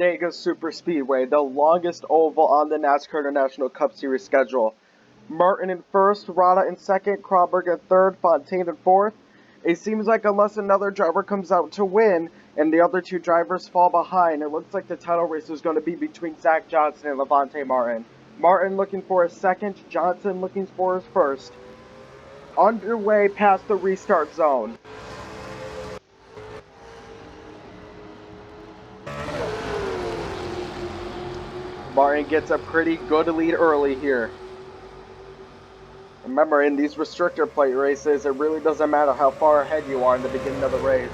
Talladega Super Speedway, the longest oval on the NASCAR International Cup Series schedule. Martin in first, Rada in second, Kronberg in third, Fontaine in fourth. It seems like unless another driver comes out to win and the other two drivers fall behind, it looks like the title race is going to be between Zach Johnson and Levante Martin. Martin looking for his second, Johnson looking for his first. Underway past the restart zone. Martin gets a pretty good lead early here. Remember, in these restrictor plate races, it really doesn't matter how far ahead you are in the beginning of the race.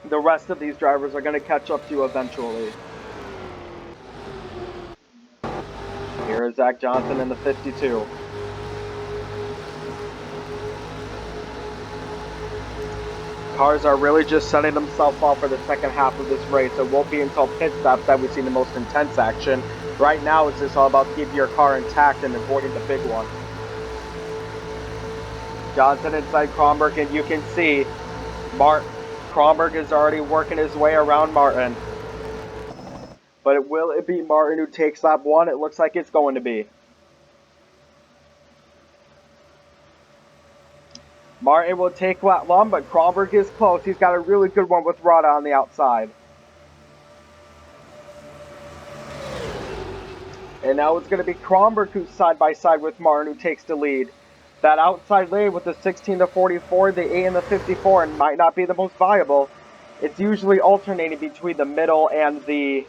The rest of these drivers are going to catch up to you eventually. Here is Zach Johnson in the 52. Cars are really just setting themselves up for the second half of this race. It won't be until pit stops that we see the most intense action. Right now, it's just all about keeping your car intact and avoiding the big one. Johnson inside Kronberg, and you can see Kronberg is already working his way around Martin. But will it be Martin who takes lap one? It looks like it's going to be. Martin will take lap one, but Kronberg is close. He's got a really good one with Rada on the outside. And now it's going to be Kronberg who's side by side with Martin who takes the lead. That outside lane with the 16 to 44, the 8 and the 54 might not be the most viable. It's usually alternating between the middle and the...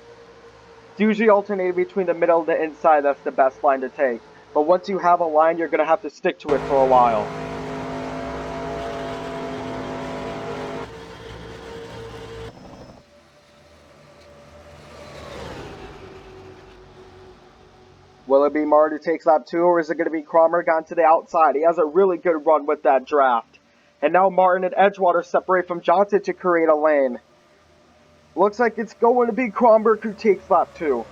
It's usually alternating between the middle and the inside. That's the best line to take. But once you have a line, you're going to have to stick to it for a while. Will it be Martin who takes lap two, or is it going to be Kronberg onto the outside? He has a really good run with that draft. And now Martin and Edgewater separate from Johnson to create a lane. Looks like it's going to be Kronberg who takes lap two.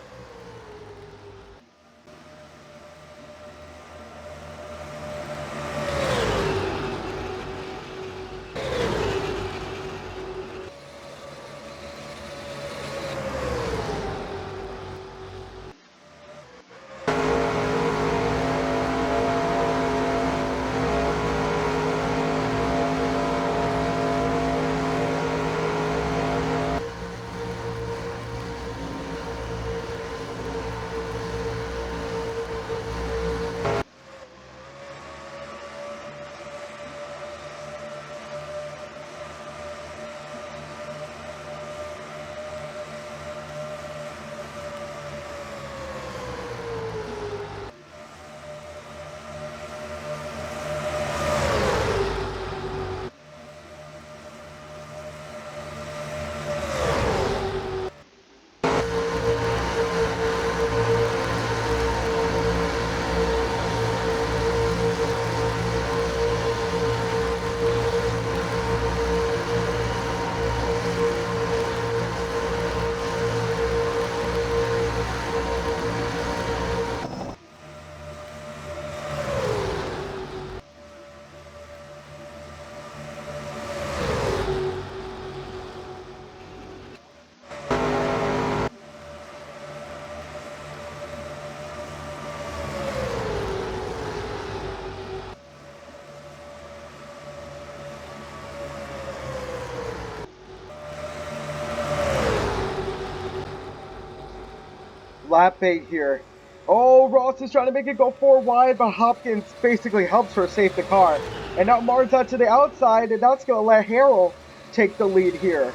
Lap 8 here. Oh, Ross is trying to make it go 4 wide, but Hopkins basically helps her save the car. And now Martin's out to the outside, and that's going to let Harrell take the lead here.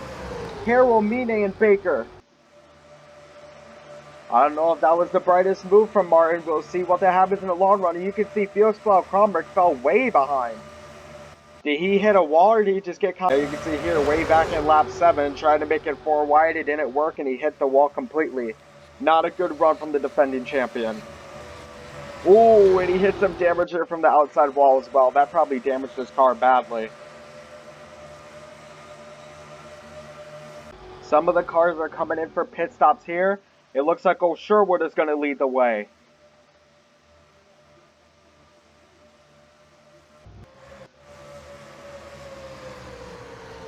Harrell, Mine, and Baker. I don't know if that was the brightest move from Martin. We'll see what that happens in the long run. And you can see Felix Kronberg fell way behind. Did he hit a wall, or did he just get caught? You can see here, way back in lap 7, trying to make it 4 wide. It didn't work, and he hit the wall completely. Not a good run from the defending champion. Ooh, and he hit some damage there from the outside wall as well. That probably damaged his car badly. Some of the cars are coming in for pit stops here. It looks like Sherwood is going to lead the way.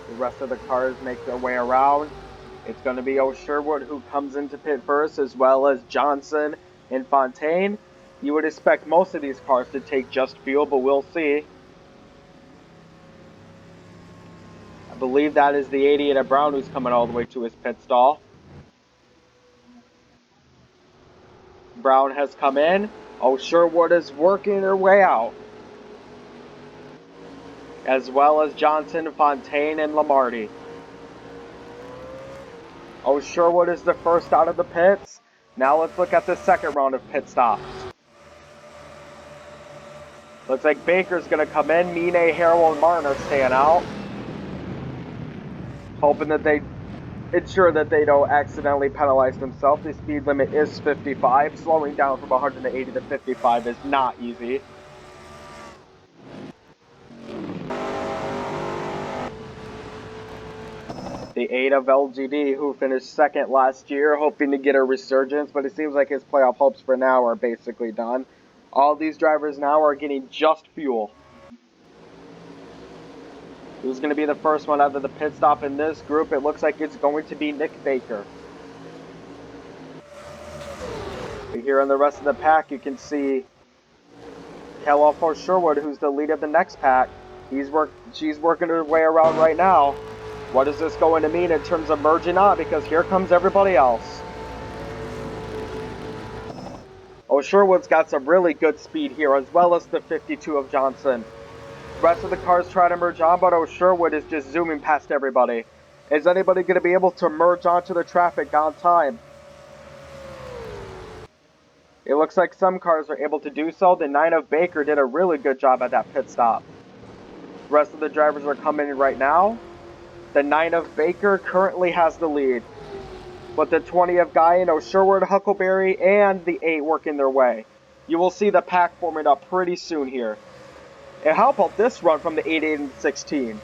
The rest of the cars make their way around. It's going to be Sherwood who comes into pit first, as well as Johnson and Fontaine. You would expect most of these cars to take just fuel, but we'll see. I believe that is the 88 of Brown who's coming all the way to his pit stall. Brown has come in. Sherwood is working her way out, as well as Johnson, Fontaine, and Lamarty. Sherwood is the first out of the pits. Now let's look at the second round of pit stops. Looks like Baker's going to come in. Mine, Harrell, and Martin are staying out. Hoping that they ensure that they don't accidentally penalize themselves. The speed limit is 55. Slowing down from 180 to 55 is not easy. The 8 of LGD, who finished second last year, hoping to get a resurgence, but it seems like his playoff hopes for now are basically done. All these drivers now are getting just fuel. Who's going to be the first one out of the pit stop in this group? It looks like it's going to be Nick Baker. Here in the rest of the pack, you can see Kelloff Sherwood, who's the lead of the next pack. She's working her way around right now. What is this going to mean in terms of merging on? Because here comes everybody else. Sherwood's got some really good speed here, as well as the 52 of Johnson. The rest of the cars try to merge on, but Sherwood is just zooming past everybody. Is anybody going to be able to merge onto the traffic on time? It looks like some cars are able to do so. The 9 of Baker did a really good job at that pit stop. The rest of the drivers are coming in right now. The 9 of Baker currently has the lead, but the 20 of Guyan, Sherwood, Huckleberry, and the 8 working their way. You will see the pack forming up pretty soon here. And how about this run from the 8, 8, and 16?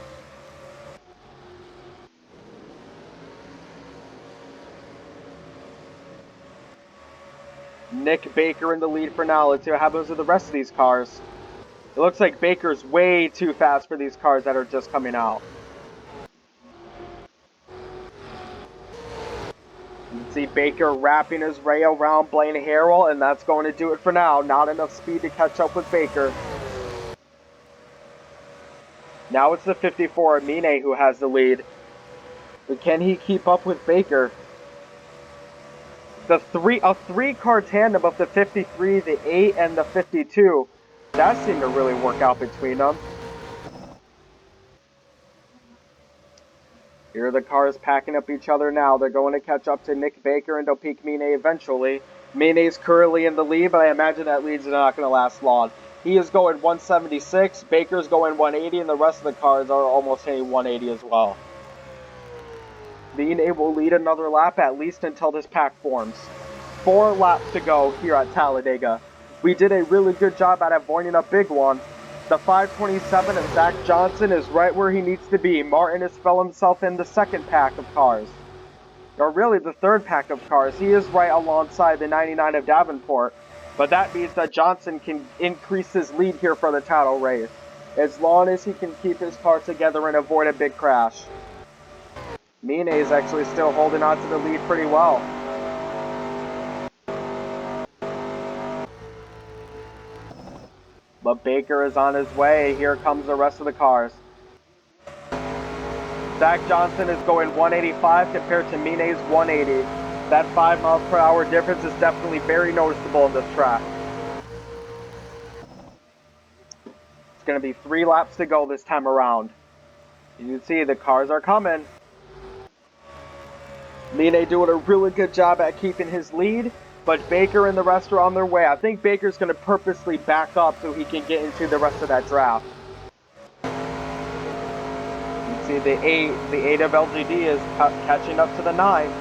Nick Baker in the lead for now. Let's see what happens with the rest of these cars. It looks like Baker's way too fast for these cars that are just coming out. You can see Baker wrapping his way around Blaine Harrell, and that's going to do it for now. Not enough speed to catch up with Baker. Now it's the 54, Mine, who has the lead. But can he keep up with Baker? A three-car tandem of the 53, the 8, and the 52. That seemed to really work out between them. Here are the cars packing up each other now. They're going to catch up to Nick Baker and Opeek Mine eventually. Mine's currently in the lead, but I imagine that lead's not going to last long. He is going 176, Baker's going 180, and the rest of the cars are almost hitting 180 as well. Mine will lead another lap at least until this pack forms. 4 laps to go here at Talladega. We did a really good job at avoiding a big one. The 527 of Zach Johnson is right where he needs to be. Martin has fell himself in the second pack of cars. Or really the third pack of cars. He is right alongside the 99 of Davenport. But that means that Johnson can increase his lead here for the title race, as long as he can keep his car together and avoid a big crash. Mine is actually still holding on to the lead pretty well. But Baker is on his way. Here comes the rest of the cars. Zach Johnson is going 185 compared to Mine's 180. That 5 miles per hour difference is definitely very noticeable in this track. It's going to be 3 laps to go this time around. You can see the cars are coming. Mine doing a really good job at keeping his lead, but Baker and the rest are on their way. I think Baker's going to purposely back up so he can get into the rest of that draft. You can see the 8 of LGD is catching up to the 9.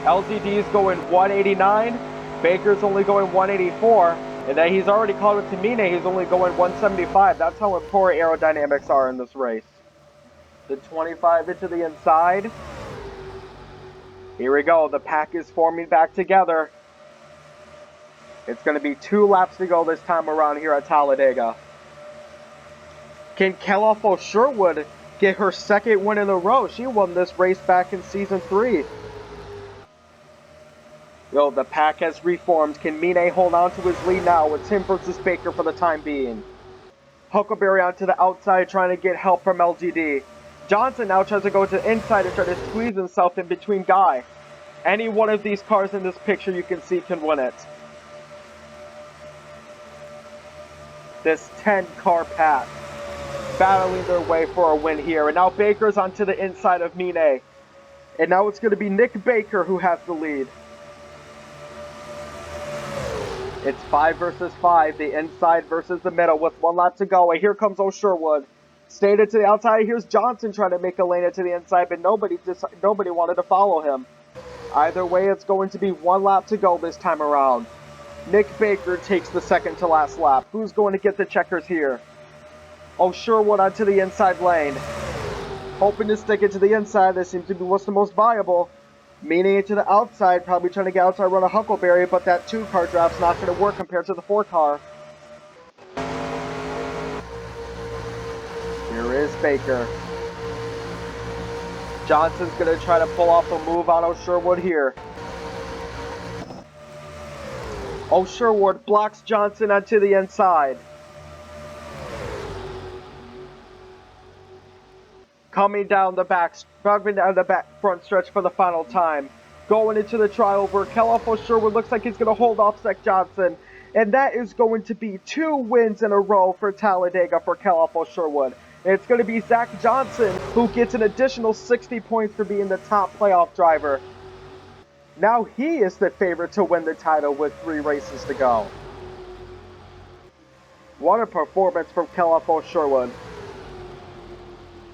LGD is going 189, Baker's only going 184, and then he's already caught up to Mine, he's only going 175. That's how important aerodynamics are in this race. The 25 into the inside. Here we go, the pack is forming back together. It's going to be 2 laps to go this time around here at Talladega. Can Kelloff Sherwood get her second win in a row. She won this race back in Season 3. Yo, the pack has reformed. Can Mine hold on to his lead now? It's him versus Baker for the time being. Huckleberry onto the outside trying to get help from LGD. Johnson now tries to go to the inside and try to squeeze himself in between Guy. Any one of these cars in this picture you can see can win it. This 10-car pack battling their way for a win here. And now Baker's onto the inside of Mine. And now it's going to be Nick Baker who has the lead. It's 5 versus 5, the inside versus the middle with 1 lap to go. And here comes O'Sherwood. Stayed it to the outside. Here's Johnson trying to make a lane into the inside, but nobody wanted to follow him. Either way, it's going to be 1 lap to go this time around. Nick Baker takes the second to last lap. Who's going to get the checkers here? O'Sherwood onto the inside lane. Hoping to stick it to the inside. This seems to be what's the most viable. Meaning it to the outside, probably trying to get outside run a Huckleberry, but that 2-car draft's not going to work compared to the 4-car. Here is Baker. Johnson's going to try to pull off a move on O'Sherwood here. O'Sherwood blocks Johnson onto the inside. Coming down the back front stretch for the final time. Going into the triover, Kelloff O'Sherwood looks like he's going to hold off Zach Johnson. And that is going to be 2 wins in a row for Talladega for Kelloff O'Sherwood. And it's going to be Zach Johnson who gets an additional 60 points for being the top playoff driver. Now he is the favorite to win the title with 3 races to go. What a performance from Kelloff O'Sherwood.